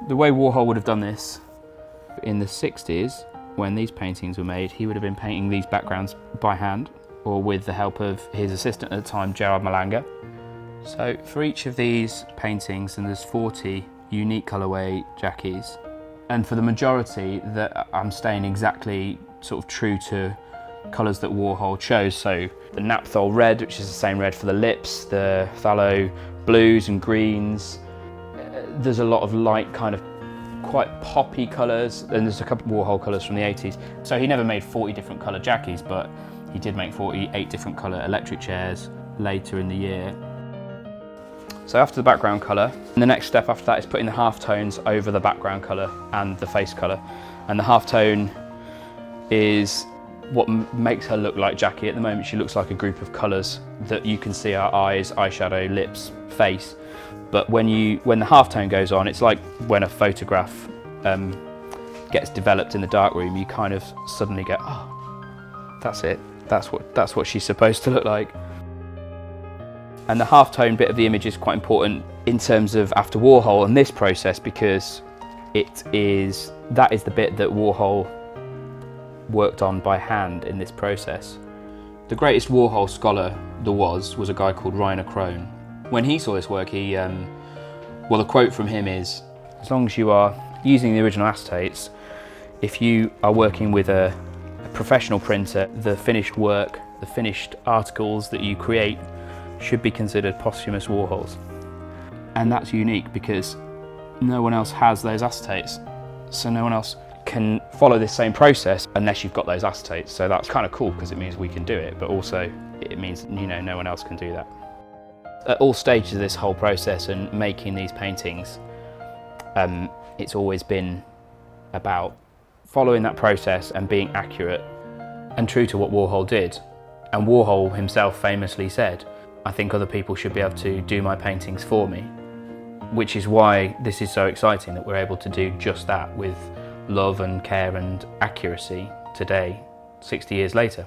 The way Warhol would have done this in the 60s, when these paintings were made, he would have been painting these backgrounds by hand or with the help of his assistant at the time, Gerard Malanga. So for each of these paintings, and there's 40 unique colourway jackies, and for the majority that I'm staying exactly sort of true to colours that Warhol chose. So the naphthol red, which is the same red for the lips, the phthalo blues and greens. There's a lot of light kind of quite poppy colours, and there's a couple of Warhol colours from the 80s. So he never made 40 different colour jackies, but he did make 48 different colour electric chairs later in the year. So after the background colour, the next step after that is putting the halftones over the background colour and the face colour. And the halftone is what makes her look like Jackie. At the moment she looks like a group of colours that you can see her eyes, eyeshadow, lips, face. But when the halftone goes on, it's like when a photograph gets developed in the darkroom, you kind of suddenly go, oh, that's it. That's what she's supposed to look like. And the halftone bit of the image is quite important in terms of after Warhol and this process, because that is the bit that Warhol worked on by hand in this process. The greatest Warhol scholar there was a guy called Rainer Krone. When he saw this work, the quote from him is, as long as you are using the original acetates, if you are working with a professional printer, the finished work, the finished articles that you create should be considered posthumous Warhols. And that's unique because no one else has those acetates. So no one else can follow this same process unless you've got those acetates. So that's kind of cool because it means we can do it, but also it means, no one else can do that. At all stages of this whole process and making these paintings, it's always been about following that process and being accurate and true to what Warhol did. And Warhol himself famously said, I think other people should be able to do my paintings for me, which is why this is so exciting that we're able to do just that with love and care and accuracy today, 60 years later.